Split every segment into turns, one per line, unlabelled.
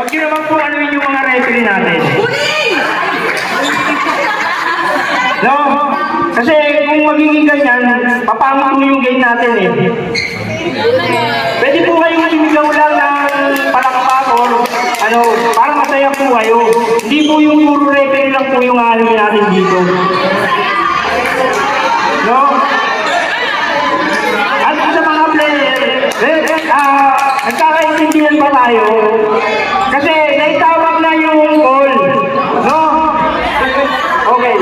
Huwag nyo naman po ano yung mga referee natin. No? Kasi kung magiging ganyan, papangit mo yung game natin eh. Pwede po kayong sumigaw lang ng palakpak o ano, para masaya po kayo. Hindi po yung puro referee lang po yung alamin natin dito. No? At sa mga player, nagkakaintindihan ba tayo? Kasi naitawag na yung goal. No? Okay.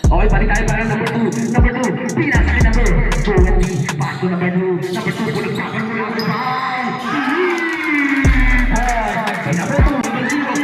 Okay, balik tayo para number 2. Number 2, pinasa ka number 2. Pass to number 2. Number 2, bulag sa akin mo lang. Number 2, number 0.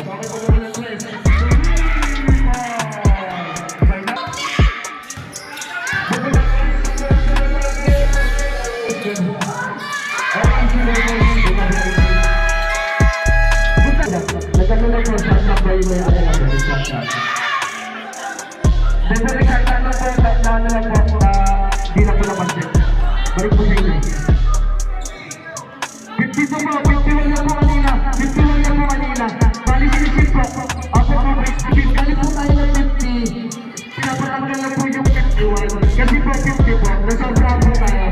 Okay po naman ang press. Nagkakulay ko sa nakay may alam ng shot. Dito rin kahit ano po, na lang po, di na po napansin. Balik po sa inyo. 52 po, 51 na po kanina. 51 na po kanina. Bali sinisip po. Ako po, galing po tayo ng 50. Pinapalaman lang po yung 51. Kasi po 50 po, nasobrahan po tayo.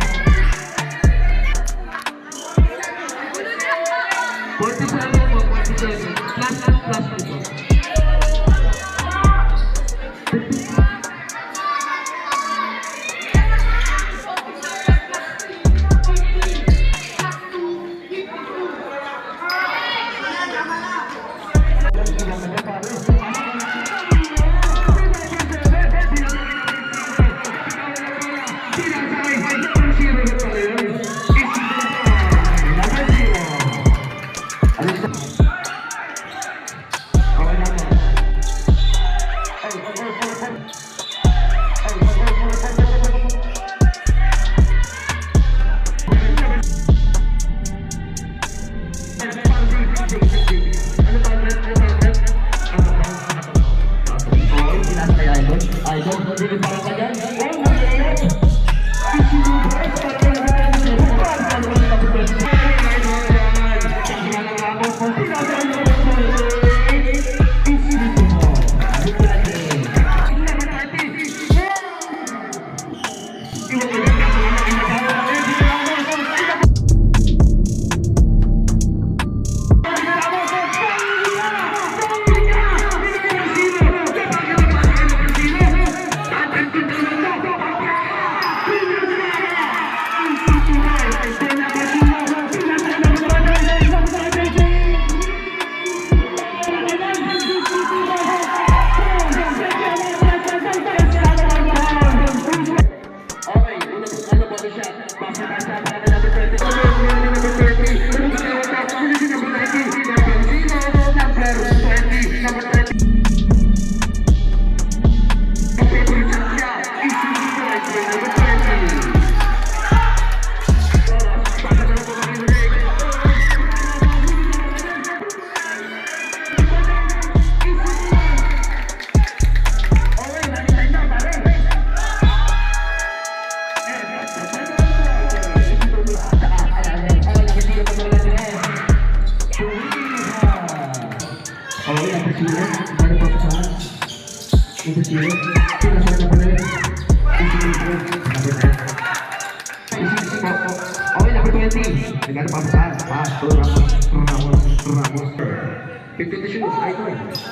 47 po, 47. Plus po.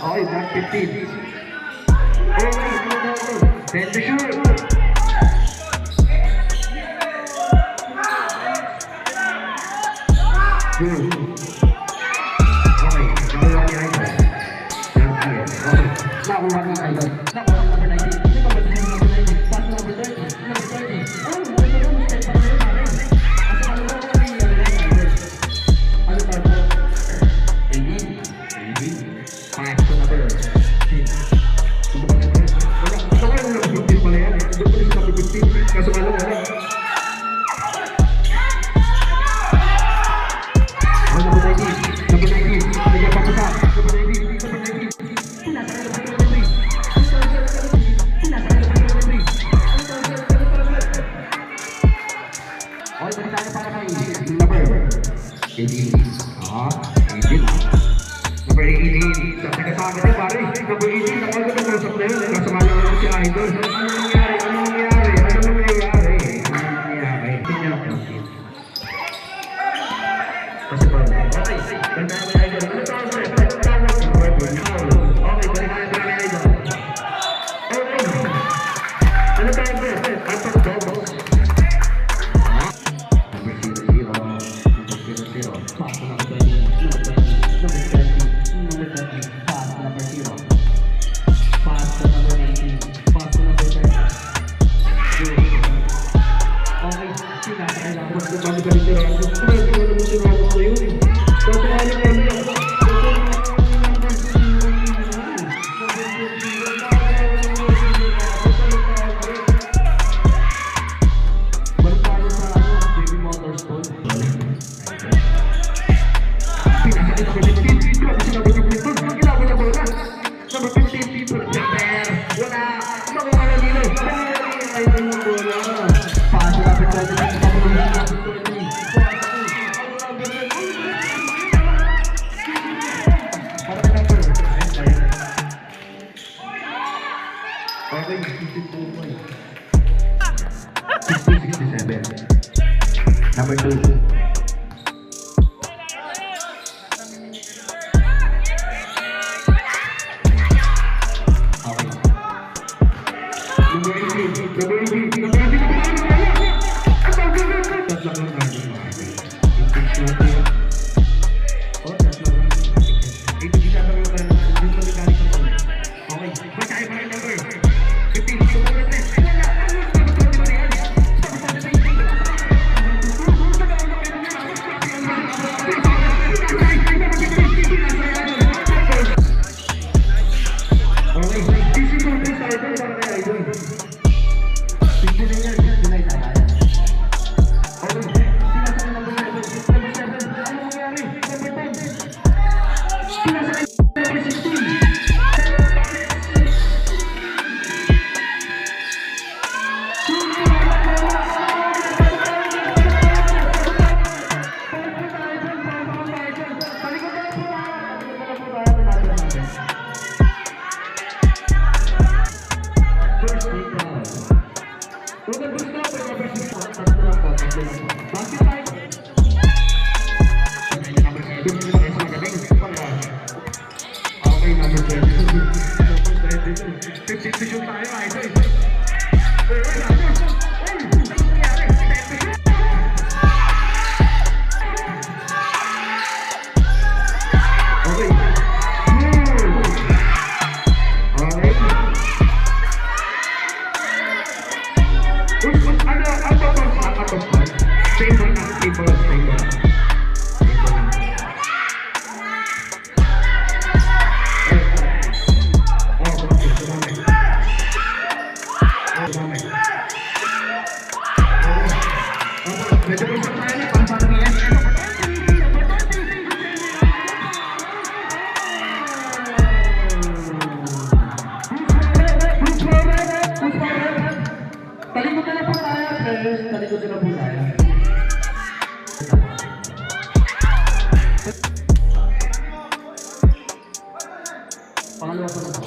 Okay, back 15. Send the shoot. Okay, nakuha ni Idol. Okay, nakuha ni Idol. Nakuha number 19. Hindi pa ba tayo number 19? Pass number 30. Number 30. Oh, step pa rin pa rin. Asa ka naman ko ni Idol? Ano pa po? 18. Pass to number 15. Wala 15 pala yan. Doon pa rin sa number 15. Kaso alam mo na. Number 18, sa taga-sabi ni pare, number 18, nakagod ang usap na yun, kasama lang si Idol. Ano nangyari? Tingnan ko. Kasi pa, okay, ganda naman Idol. Ano tawag sa'yo? Okay, balik na Idol. Okay. Ano tawag sa'yo? Atak double. Number 0-0. Pass na number 20. Number 30. Pass to number 0. Pass to number 19. Pass to number 30. 7. Number 2. Pangalawa pa na po.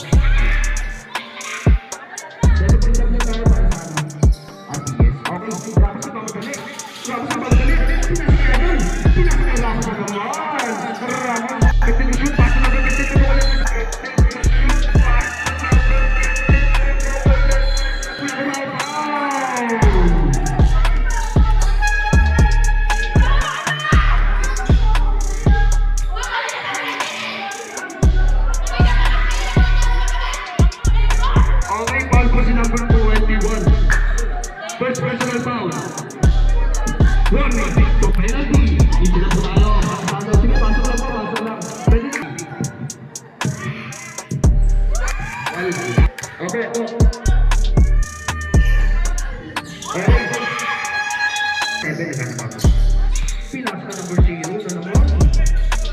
Dito po yung tayo para sa ano? RPS. Okay, grabe sa pagdali. Grabe sa pagdali. Pinasakayan. Pinasakayan sa pagdali. Grabe. Kitinusyon. Paso na ba? Kitinusyon ulit. First personal foul. 1 minute to penalty. Hindi na po tayo. Sige, pasok lang po. Pasok lang. Pwede na. Okay. Seven na gano'n ako. Pilas na number 0.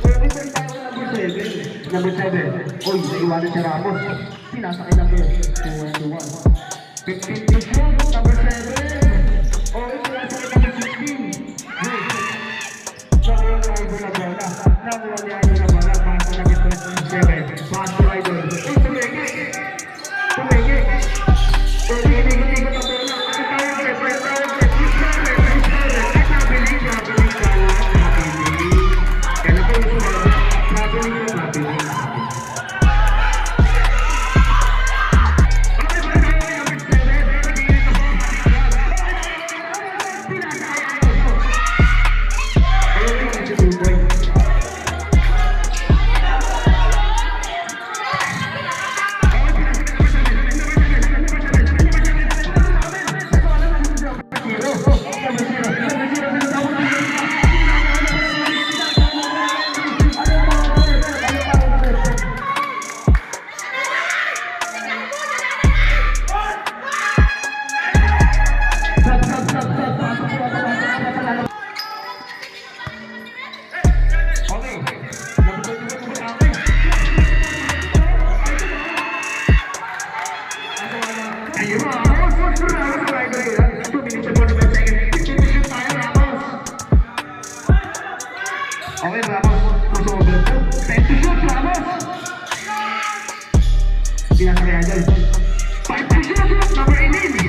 Pwede pa rin tayo sa number 7. Number 7. Oy, naiwanan si Ramos. Pinasa kay number 21. 15 to shoot. Number 7. Oy, pinasa kay number 16. Nakuha na bola. Nakuha niya na bola. Paso na number 7. Paso rider. Uy, tumenge. Tumenge. Pwede inikot-ikot na bola. Ako tayo kay Fred. Okay, Ramos. Crossover po. 10 to shoot, Ramos. Pinasakaya dyan. 5 to shoot, number 18.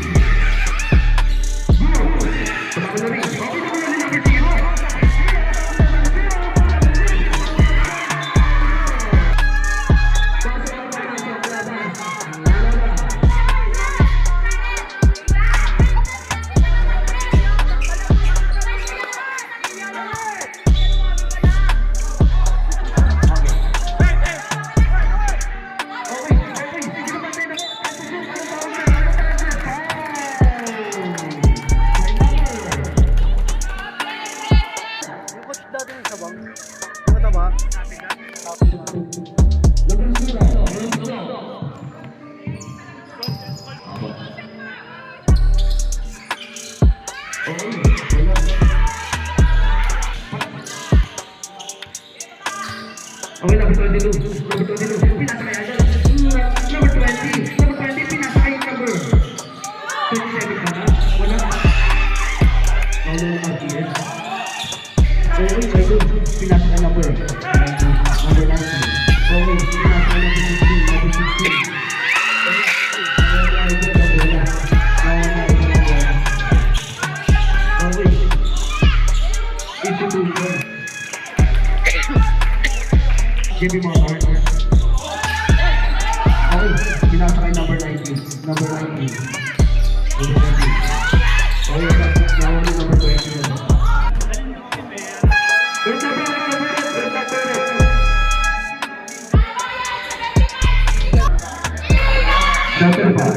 Shutter pa.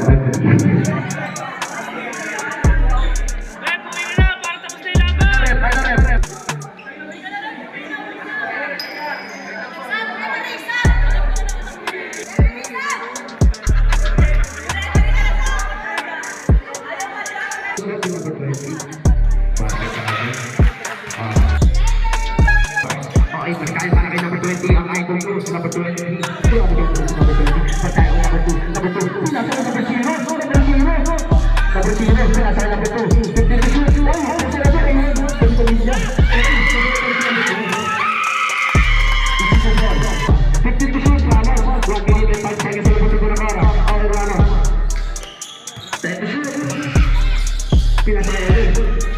Okay, pagkain para kay number 20 ang Icon Cruz, number 20. Number 20. Pagkain ang number 2. Number 2. Pinasa ng number 0. Number 0. Pinasa ng number 2. 50 to shoot. Ay, ano sila ba? Ay, niya. 50 to shoot. Ramos. 1 minute and 5 seconds. Sa labas ko na para. Okay, Ramos. 10 to shoot. Pinasa ng number 2.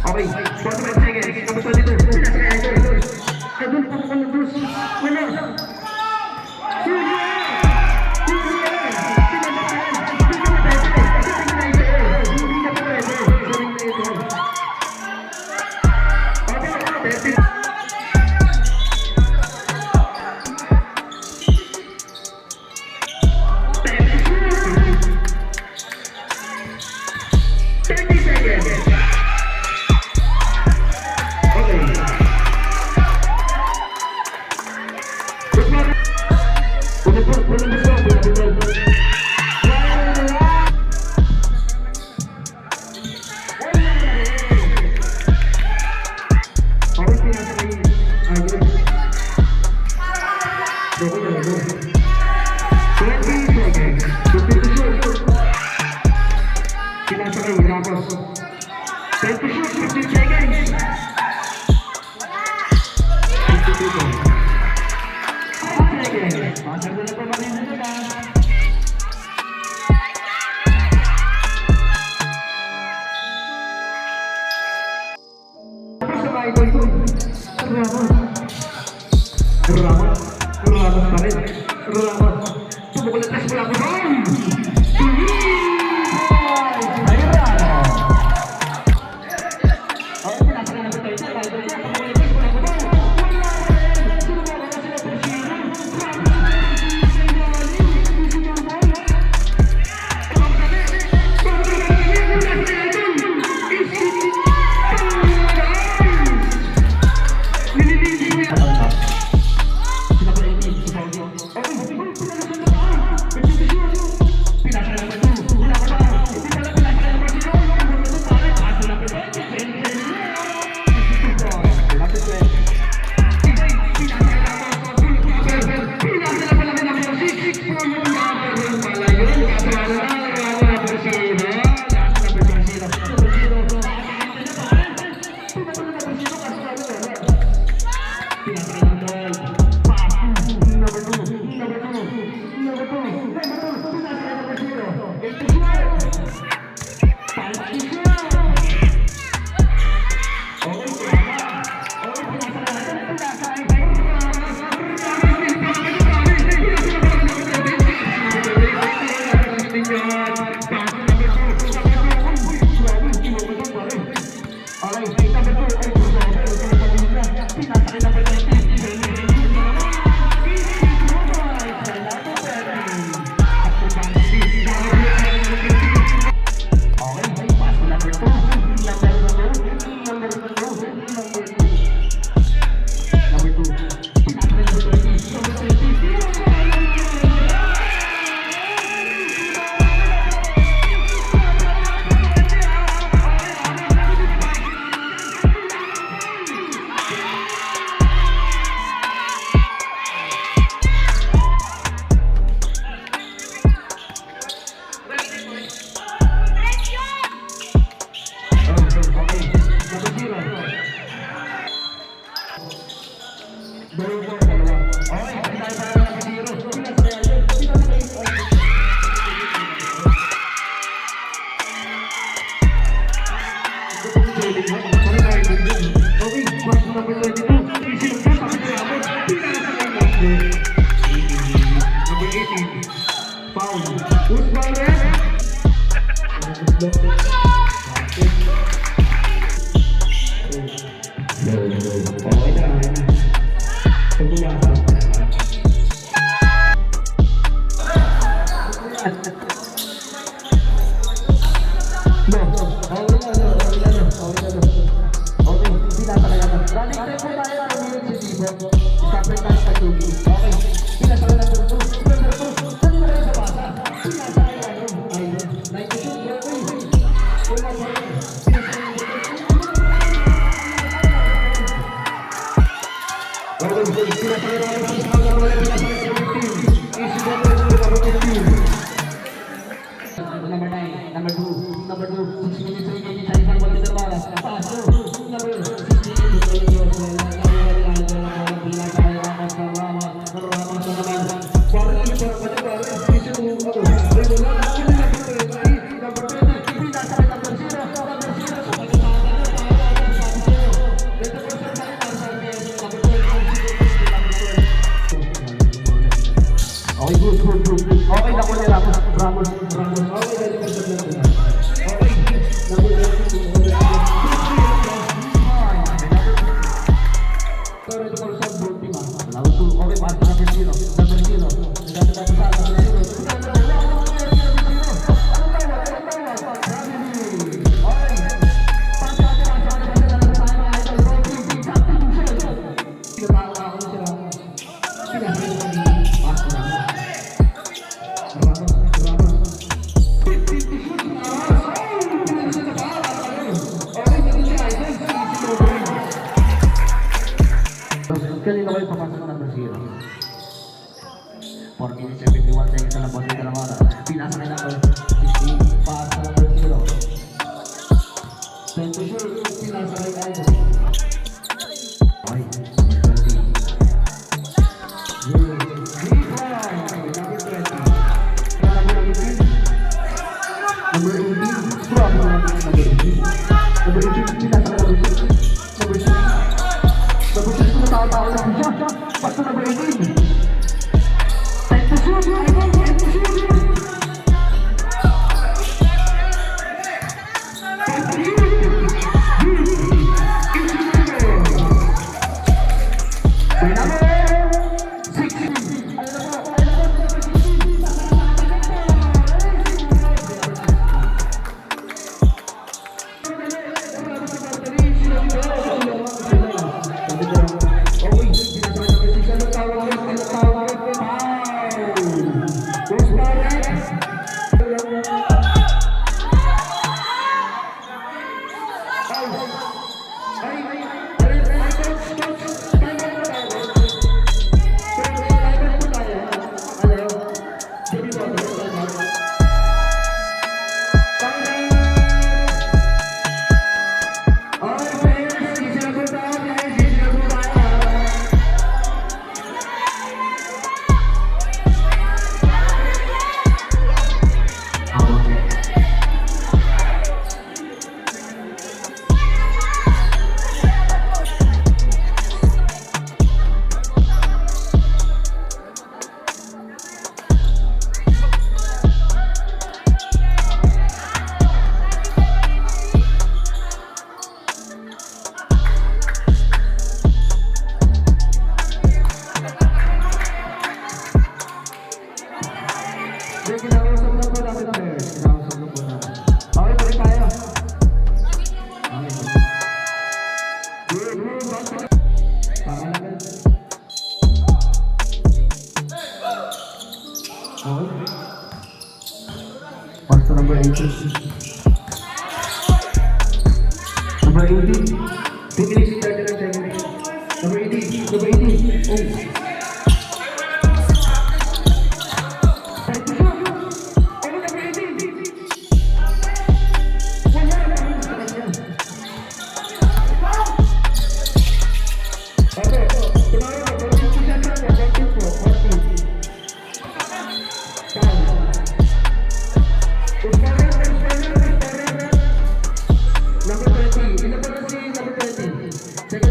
Okay, 45 seconds. Number 22. Number 9, number 2, 6 minutes remaining sa isang bola na bola. Pass to number 16. Okay, good. Okay, naku nila. Ramos. Okay, kanina kayo papasok ng number 0. 14:71 seconds na lang bote ka ng oras. Pinasa ka number 16, pass sa number 0. Time to shoot, pinasa kay Idol. Okay, number 20. Number 20. Number 18, strong number 18. Number 18, pinasa ka number 6. Number 6. Number 6 na tao lang siya. Pass to number 18. Time to shoot, Idol. Time to shoot. Pass to number 18. Number 18. 2 minutes, 39 seconds. Number 18. Number 18. Oh. Number 20. Number 20. Second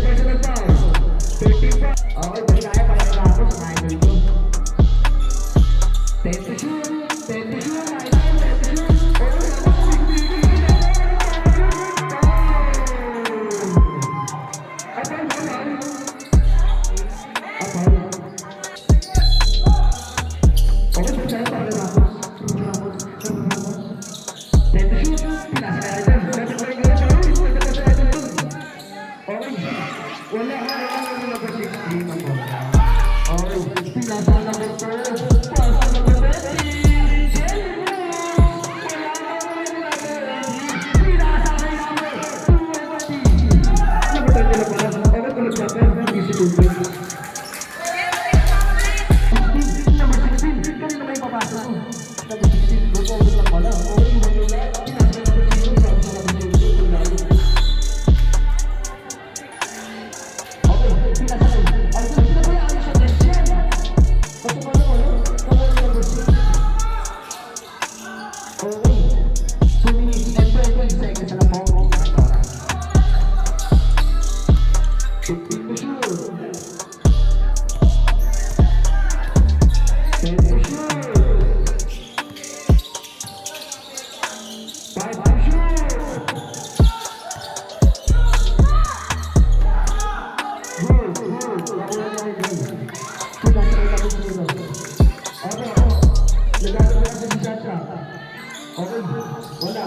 15 to shoot. 10 to shoot. 5 to shoot. Good, good. Sudah kita sudah. Okay, lagay natin si Chacha. Okay, wala.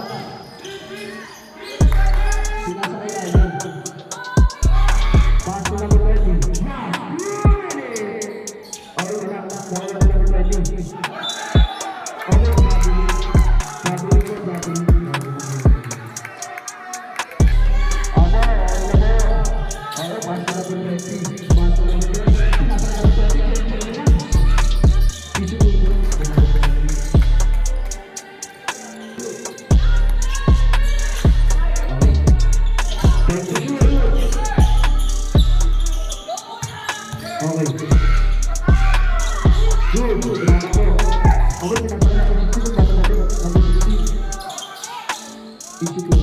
Sinasakay tayo. Pass to number 20. Okay, wala. Ball to number 20. Okay, Bradley ko. Okay, pass to number 20. Pass to number 20. Sinasakay number 20. Isi ko. Okay. Good, good. Okay, pinapala natin yung sino. Dapat natin ang isi ko.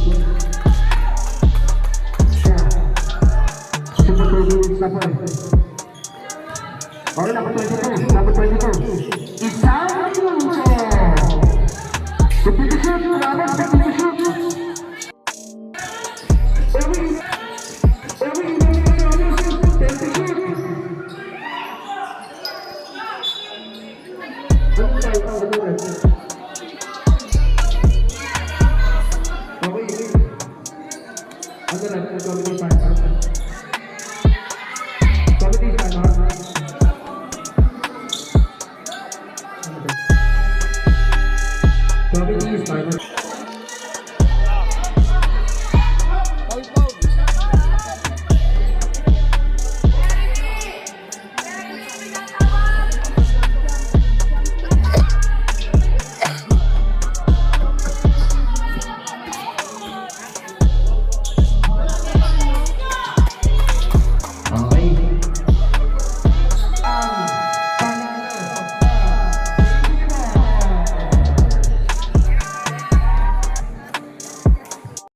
Super 2 minutes na po eh. Okay, dapat 22. Dapat 22. Isang minuto. Competition, dapat